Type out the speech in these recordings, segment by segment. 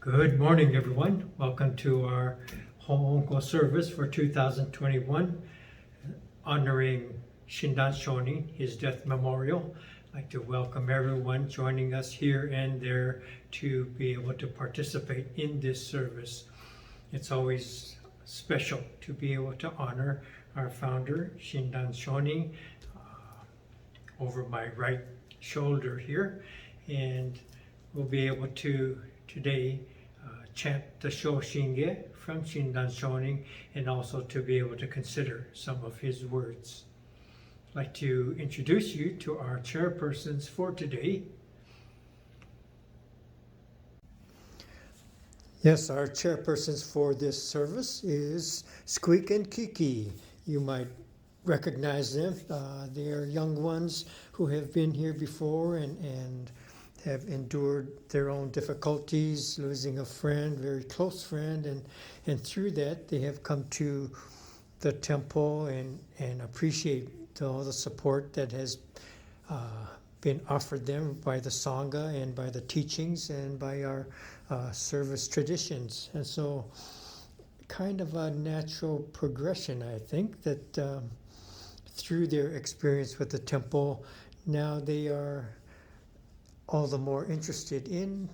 Good morning, everyone. Welcome to our HOONKO service for 2021, honoring Shinran Shonin, his death memorial. I'd like to welcome everyone joining us here and there to be able to participate in this service. It's always special to be able to honor our founder, Shinran Shonin, over my right shoulder here, and we'll be able to today chant the Shoshinge from Shinran Shonin, and also to be able to consider some of his words. I'd like to introduce you to our chairpersons for today. Yes, our chairpersons for this service is Squeek and Kiki. You might recognize them. They are young ones who have been here before and have endured their own difficulties, losing a friend, very close friend, and through that they have come to the temple and appreciate all the support that has been offered them by the Sangha and by the teachings and by our service traditions. And so kind of a natural progression, I think, that through their experience with the temple, now they are all the more interested in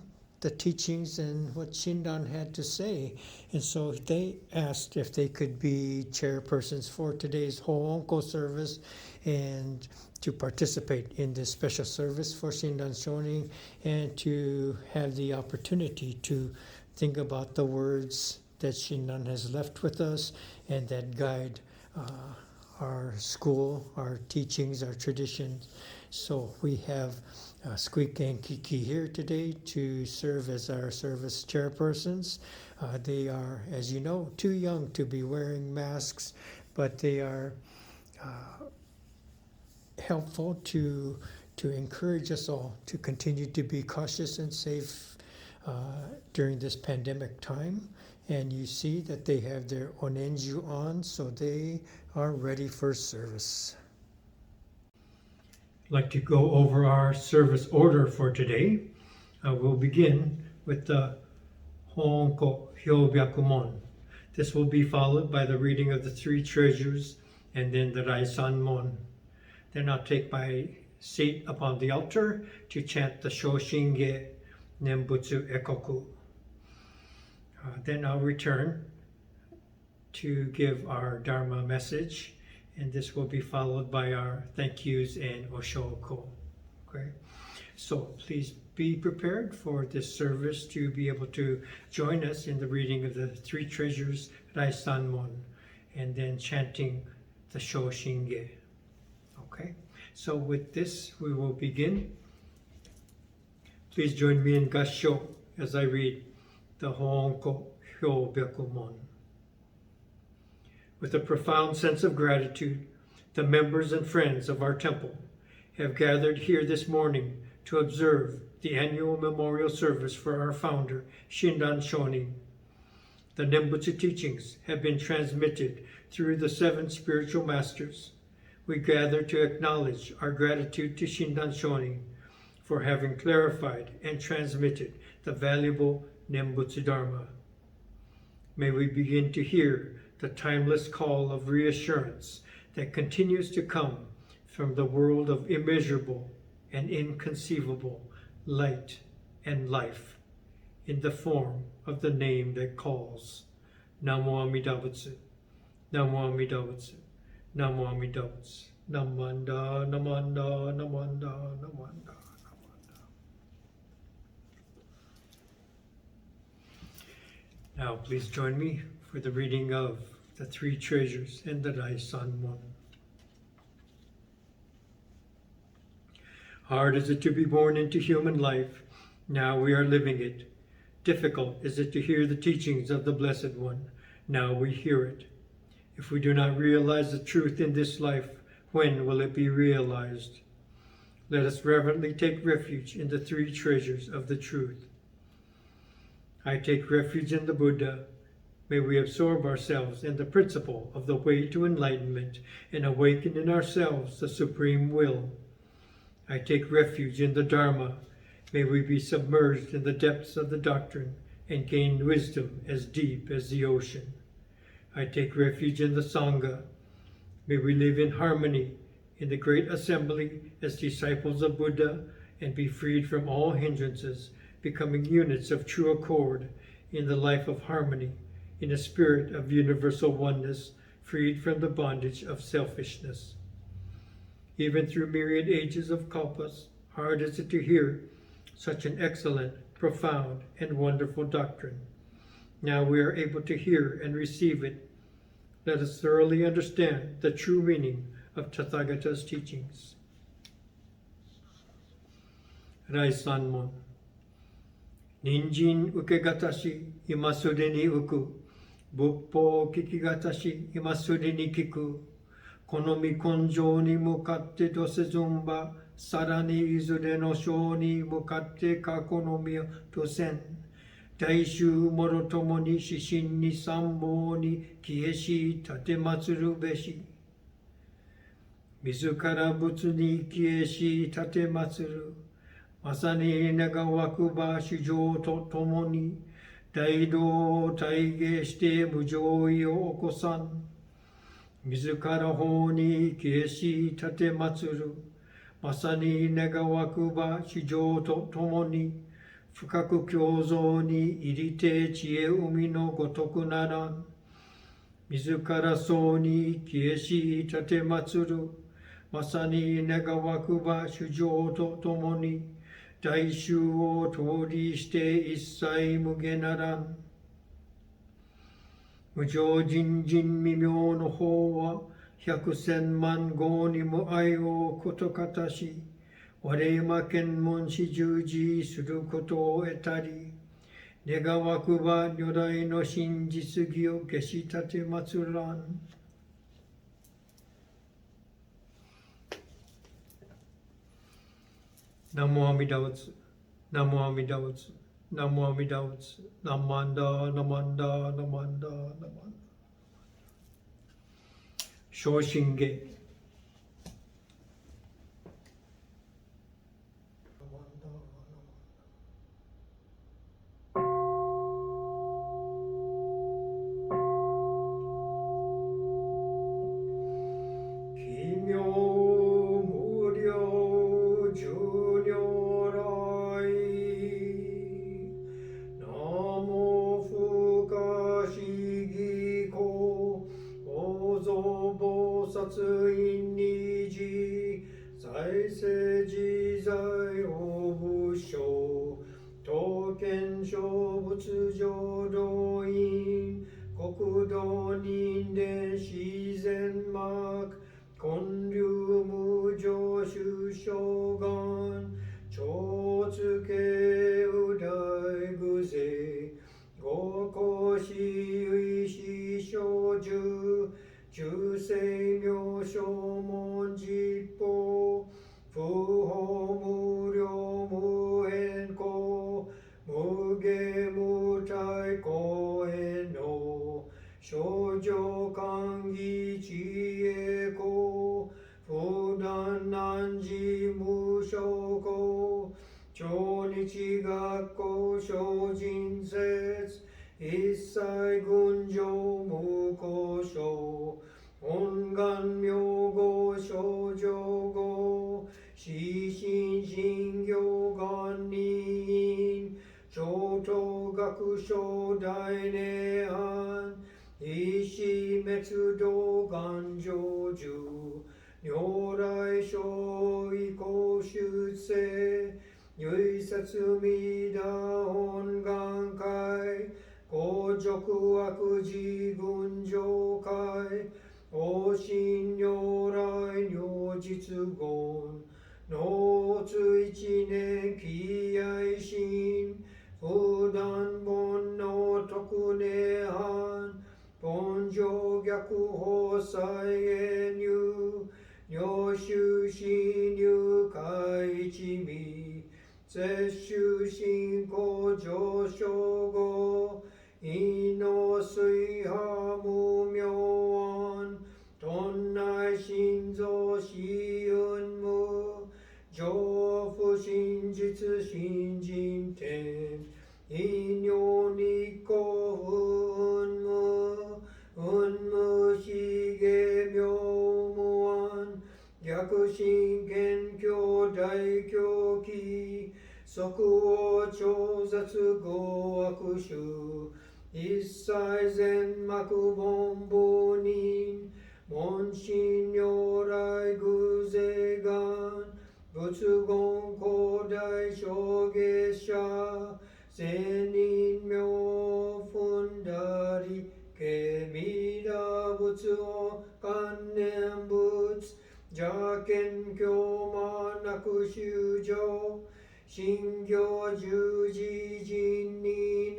the teachings and what Shinran had to say. And so they asked if they could be chairpersons for today's HOONKO service and to participate in this special service for Shinran Shonin and to have the opportunity to think about the words that Shinran has left with us and that guide our school, our teachings, our traditions. So we have Squeek and Kiki here today to serve as our service chairpersons. They are, as you know, too young to be wearing masks, but they are helpful to encourage us all to continue to be cautious and safe during this pandemic time. And you see that they have their Onenju on, so they are ready for service. I'd like to go over our service order for today. We'll begin with the HOONKO Hyobyakumon. This will be followed by the reading of the three treasures and then the Raisanmon. Then I'll take my seat upon the altar to chant the Shoshinge Nembutsu Ekoku. Then I'll return to give our Dharma message, and this will be followed by our thank yous and Oshoko. Okay, so please be prepared for this service to be able to join us in the reading of the three treasures, Raisanmon, and then chanting the Shoshinge. Okay, so with this we will begin. Please join me in Gassho as I read the HOONKO Hyobyakumon. With a profound sense of gratitude, the members and friends of our temple have gathered here this morning to observe the annual memorial service for our founder, Shinran Shonin. The Nembutsu teachings have been transmitted through the 7 spiritual masters. We gather to acknowledge our gratitude to Shinran Shonin for having clarified and transmitted the valuable Nembutsu Dharma. May we begin to hear the timeless call of reassurance that continues to come from the world of immeasurable and inconceivable light and life in the form of the name that calls. Namo Amida Butsu, Namo Amida Butsu, Namo Amida Butsu, Namanda, Namanda, Namanda, Namanda. Now please join me for the reading of the three treasures and the Raisanmon. Hard is it to be born into human life, now we are living it. Difficult is it to hear the teachings of the Blessed One, now we hear it. If we do not realize the truth in this life, when will it be realized? Let us reverently take refuge in the three treasures of the truth. I take refuge in the Buddha. May we absorb ourselves in the principle of the way to enlightenment and awaken in ourselves the supreme will. I take refuge in the Dharma. May we be submerged in the depths of the doctrine and gain wisdom as deep as the ocean. I take refuge in the Sangha. May we live in harmony in the great assembly as disciples of Buddha and be freed from all hindrances, becoming units of true accord in the life of harmony, in a spirit of universal oneness, freed from the bondage of selfishness. Even through myriad ages of kalpas, hard is it to hear such an excellent, profound, and wonderful doctrine. Now we are able to hear and receive it. Let us thoroughly understand the true meaning of Tathagata's teachings. Raisanmon. Ninjin ukegatashi imasude ni uku. Buppo kikigatashi imasude ni kiku. Konomi konjo ni mukatte dosezumba. Sarani izude no sho ni mukatte kakonomi dosen. Daishu morotomo ni shishin ni sambo ni kieshi tatematsuru beshi. Mizukara butsu ni kieshi tatematsuru. Masani nagawakuba shujo to tomo ni. Daido taige shite mujoi o okosan. Mizukara ho ni kieshi tatematsuru. Masani nagawakuba shujo to tomo ni. Fukaku kyozo ni irite chie umi no gotoku naran. Mizukara so ni kieshi tatematsuru. Masani nagawakuba shujo to tomo ni. Daishu o tori shite issai muge naran. Mujo jinjin mimyo no Howa. 100,000万号にも愛をことかたし、我ま見聞し従事することを得たり、願わくば如来の真実義を消し立て祭らん。Namo Amida Butsu, Namo Amida Butsu, Namo Amida Butsu, Namanda, Namanda, Namanda, Namanda. Shoshinge. 即応超絶合悪臭一切全幕本部人問心如来偶然願仏言古代小下者千人名踏んだりけみだ仏を観念仏邪見教魔なく修上信行十字人に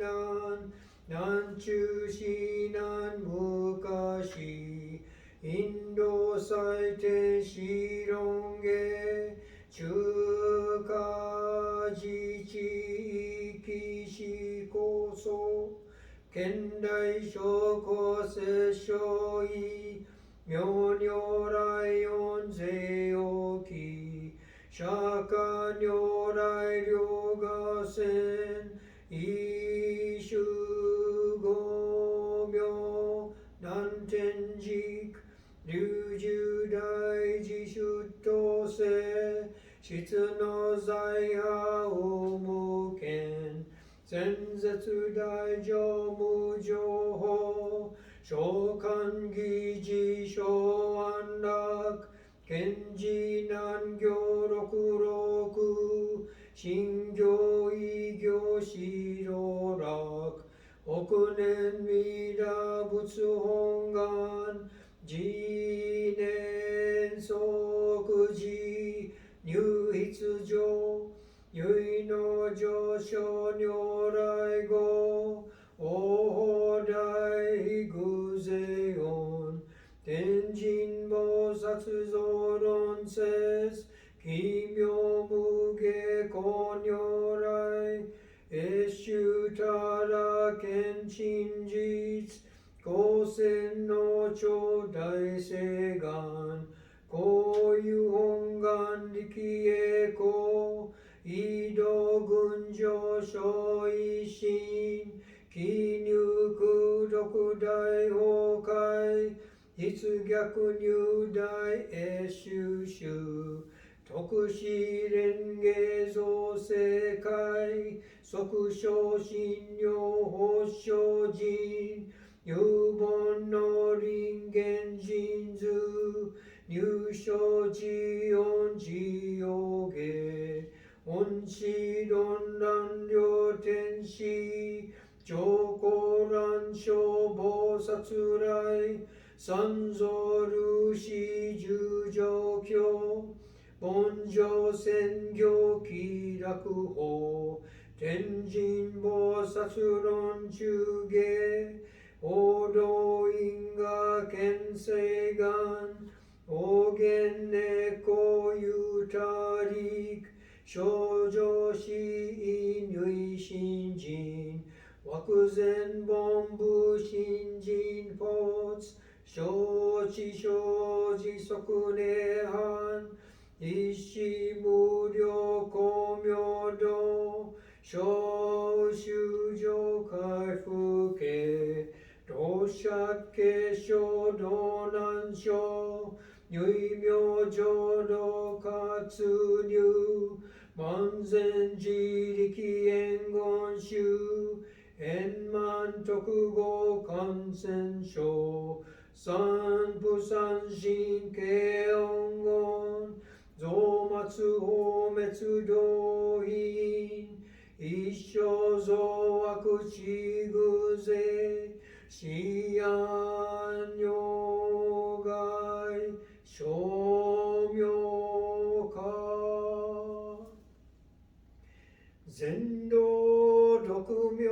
南中至南昔インド最天シロンゲ中華自治域史構想現代諸国摂生意妙如来音税置き釈迦如来両河線一種五名南天竺龍十大自出頭世質の在派を無権前絶大乗無情報召喚議事小安楽賢治南行六六新行異行四老楽億年弥陀仏本願自念即時入筆上結の上昇如来語大大偶然音天神菩薩増論説奇妙無下公如来越衆たら見真実高専の超大誓願こういう本願力栄光移動群上昇一心記入空独大崩壊筆逆入大永修修特使連芸造世界即小信用法精進有本の人間人図入所自音自用芸恩師論乱両天使上皇乱小菩薩来三蔵ルシ十条教凡上専業気楽法天神菩薩論中下王道因果見世願王言猫ゆたり少女死因心人惑前本部新人ポツ承知承知即涅槃一子無量光明道小修上回復系老釈系小道難所如意明浄土活入万全自力円言宗円満特合感染症三不三神慶音言増末法滅道因一生増悪地偶税思案如外称名化全道独名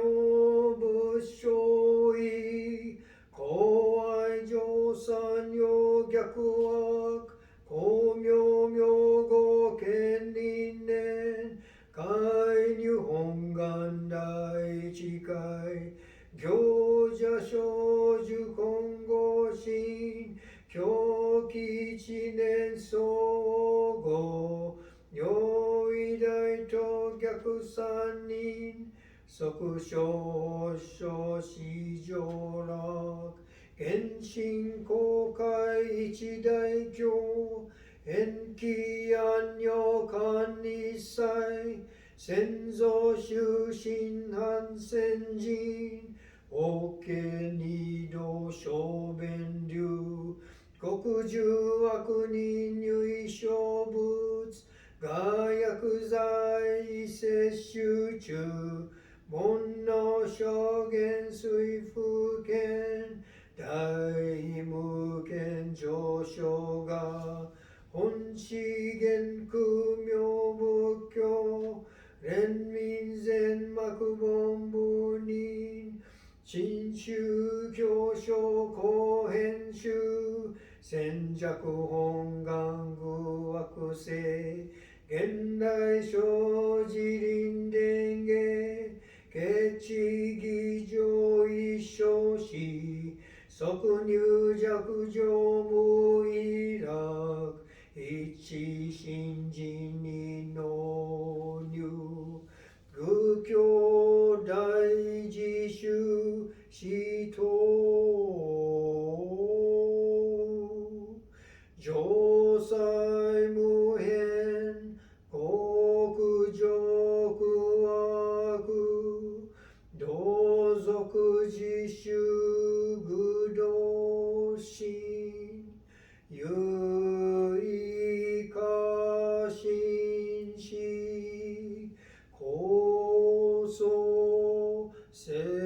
仏性意公愛上三用逆悪光明明語権輪年海入本願第一回行者少女混合心狂気一年相互如意大と逆三人即小小四上楽現心公開一大教延期安女間一切 Senzo shu shinran senjin, oke nido shoben ryu, gokuju akunin yui shobutsu, ga yakuzai sesshu chu, mon no shogen suifuken, dai mugen josho ga, honshigen kumyo bukkyo, renmin zen makubon bunin, shinshu kyosho kohen shu, senjaku hongangu wakuse, gendai shojirin denge, kechi gijo ishoshi, soku nyujaku jomu irak, ichi shinjin ni no nyu, gukyo daijishu shito, josai muhen, koku joku aku, dozoku jishu gudoshin, yui ka shinshi, koso setsu.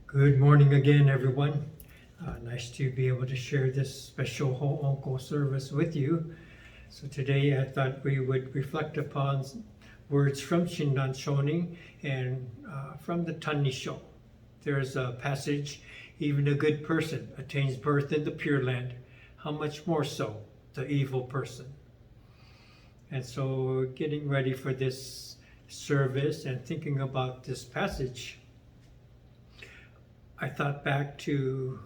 Good morning again, everyone. Nice to be able to share this special HOONKO service with you. So today I thought we would reflect upon words from Shinran Shonin and from the Tanisho. There's a passage, even a good person attains birth in the Pure Land. How much more so the evil person? And so getting ready for this service and thinking about this passage, I thought back to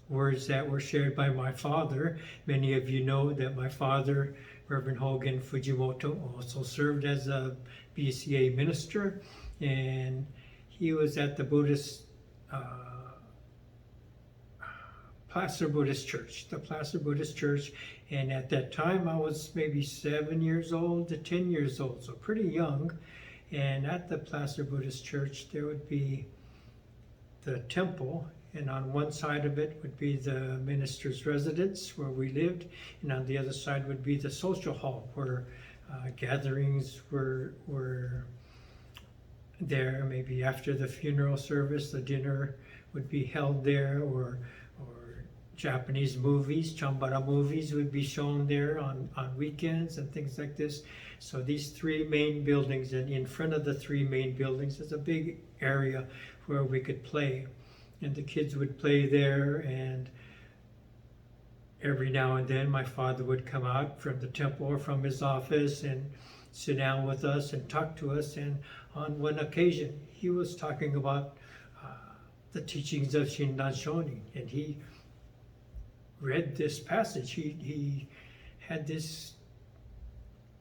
words that were shared by my father. Many of you know that my father, Reverend Hogan Fujimoto, also served as a BCA minister, and he was at the Buddhist, Placer Buddhist Church, the Placer Buddhist Church, and at that time I was maybe 7 years old to 10 years old, so pretty young. And at the Placer Buddhist Church there would be the temple, and on one side of it would be the minister's residence where we lived, and on the other side would be the social hall where gatherings were there. Maybe after the funeral service, the dinner would be held there, or Japanese movies, chambara movies would be shown there on weekends and things like this. So these three main buildings, and in front of the three main buildings is a big area where we could play, and the kids would play there, and every now and then my father would come out from the temple or from his office and sit down with us and talk to us. And on one occasion, he was talking about the teachings of Shinran Shonin, and he read this passage. He had this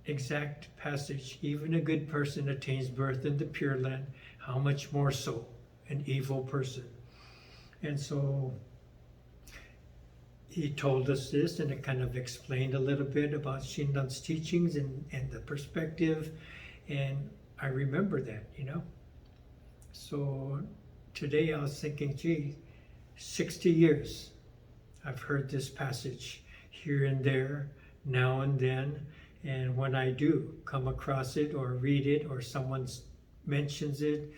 exact passage: even a good person attains birth in the Pure Land, how much more so an evil person. And so he told us this, and it kind of explained a little bit about Shinran's teachings and the perspective, and I remember that, So today I was thinking, gee, 60 years I've heard this passage here and there, now and then, and when I do come across it or read it or someone mentions it,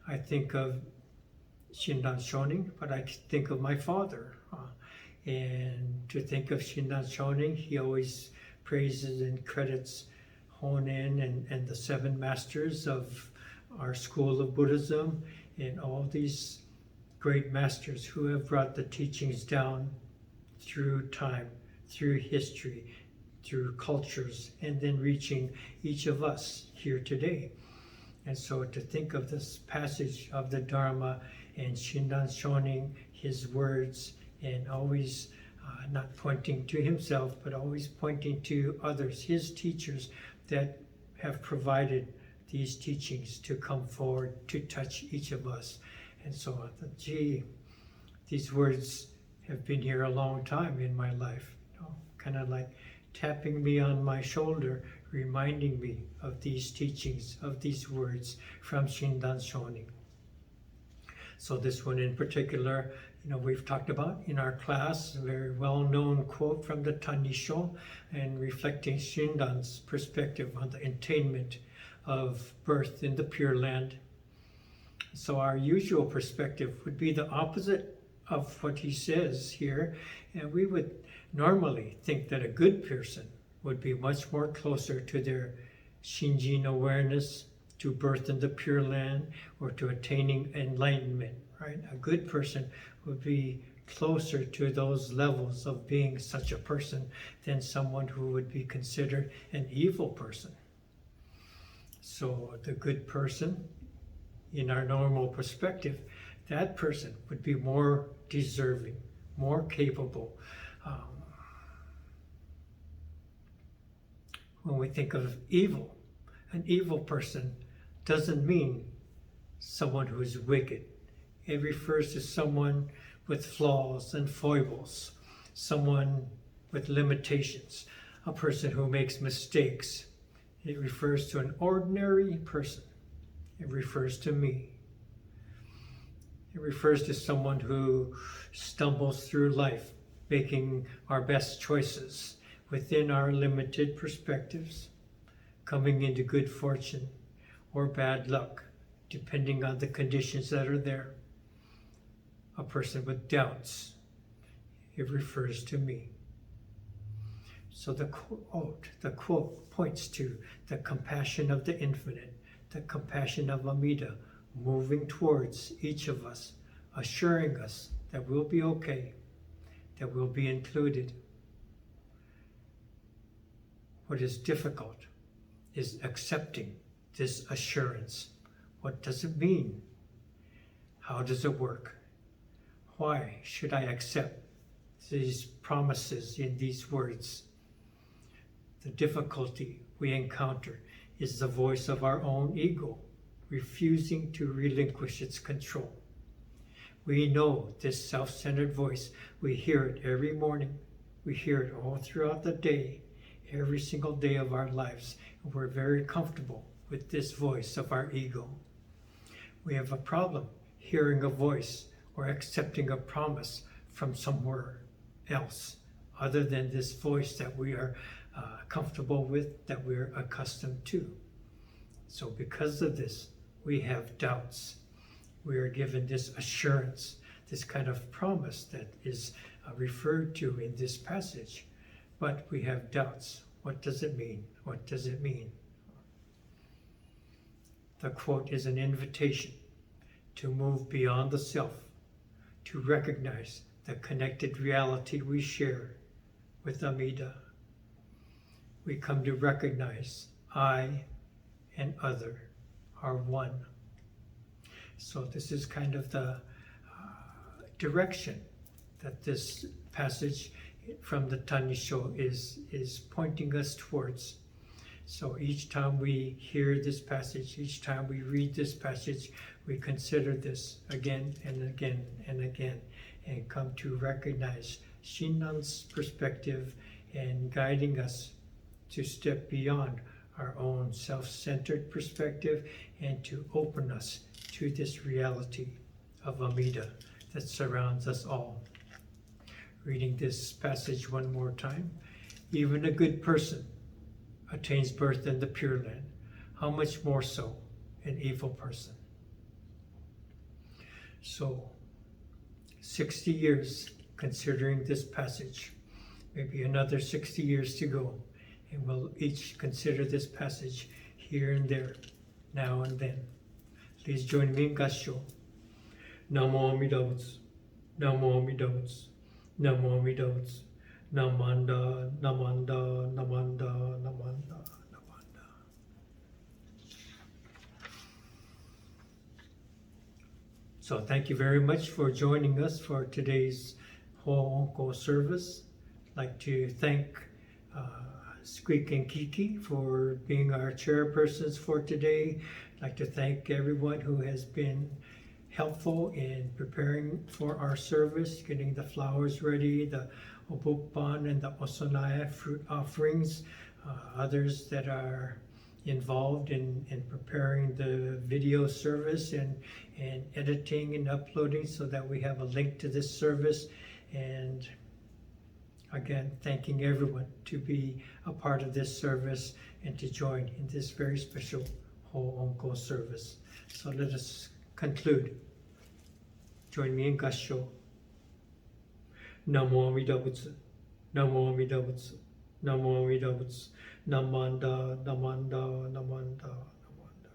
I think of Shinran Shonin, but I think of my father. And to think of Shinran Shonin, he always praises and credits Honen and the 7 masters of our school of Buddhism, and all these great masters who have brought the teachings down through time, through history, through cultures, and then reaching each of us here today. And so to think of this passage of the Dharma and Shinran Shonin, his words, and always not pointing to himself, but always pointing to others, his teachers that have provided these teachings to come forward to touch each of us. And so I thought, gee, these words have been here a long time in my life, kind of like tapping me on my shoulder, reminding me of these teachings, of these words from Shinran Shonin. So this one in particular, we've talked about in our class, a very well-known quote from the Tanisho, and reflecting Shinran's perspective on the attainment of birth in the Pure Land. So our usual perspective would be the opposite of what he says here, and we would normally think that a good person would be much more closer to their Shinjin awareness, to birth in the Pure Land, or to attaining enlightenment, right? A good person would be closer to those levels of being such a person than someone who would be considered an evil person. So the good person, in our normal perspective, that person would be more deserving, more capable. When we think of evil, an evil person doesn't mean someone who is wicked. It refers to someone with flaws and foibles, someone with limitations, a person who makes mistakes. It refers to an ordinary person. It refers to me. It refers to someone who stumbles through life, making our best choices within our limited perspectives, coming into good fortune or bad luck, depending on the conditions that are there. A person with doubts, it refers to me. So the quote points to the compassion of the infinite, the compassion of Amida, moving towards each of us, assuring us that we'll be okay, that we'll be included. What is difficult is accepting this assurance. What does it mean? How does it work? Why should I accept these promises in these words? The difficulty we encounter is the voice of our own ego, refusing to relinquish its control. We know this self-centered voice. We hear it every morning. We hear it all throughout the day, every single day of our lives. And we're very comfortable with this voice of our ego. We have a problem hearing a voice or accepting a promise from somewhere else other than this voice that we are comfortable with, that we're accustomed to. So because of this, we have doubts. We are given this assurance, this kind of promise that is referred to in this passage. But we have doubts. What does it mean? What does it mean? The quote is an invitation to move beyond the self, to recognize the connected reality we share, with Amida. We come to recognize I and other are one. So this is kind of the direction that this passage from the Tanisho is pointing us towards. So each time we hear this passage, each time we read this passage, we consider this again and again and again, and come to recognize Shinran's perspective and guiding us to step beyond our own self-centered perspective and to open us to this reality of Amida that surrounds us all. Reading this passage one more time. Even a good person attains birth in the Pure Land. How much more so an evil person? So, 60 years considering this passage, maybe another 60 years to go, and we'll each consider this passage here and there, now and then. Please join me in Gassho. Namo Amida Butsu, Namo Amida Butsu, Namo Amida Butsu, Namanda, Namanda, Namanda, Namanda, Namanda. So thank you very much for joining us for today's HOONKO service. I'd like to thank Squeek and Kiki for being our chairpersons for today. I'd like to thank everyone who has been helpful in preparing for our service, getting the flowers ready, the obukban and the osonaya fruit offerings, others that are involved in preparing the video service and editing and uploading so that we have a link to this service. And again, thanking everyone to be a part of this service and to join in this very special HOONKO service. So let us conclude. Join me in Gassho. Namo Amida Butsu, Namo Amida Butsu, Namo Amida Butsu, Namanda, Namanda, Namanda, Namanda.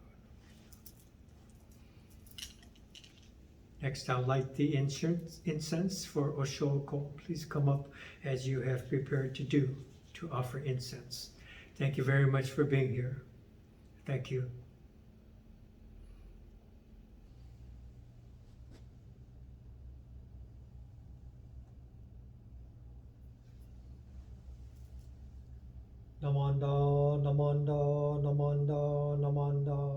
Next, I'll light the incense for Oshoko. Please come up as you have prepared to do to offer incense. Thank you very much for being here. Thank you. Namanda, Namanda, Namanda, Namanda.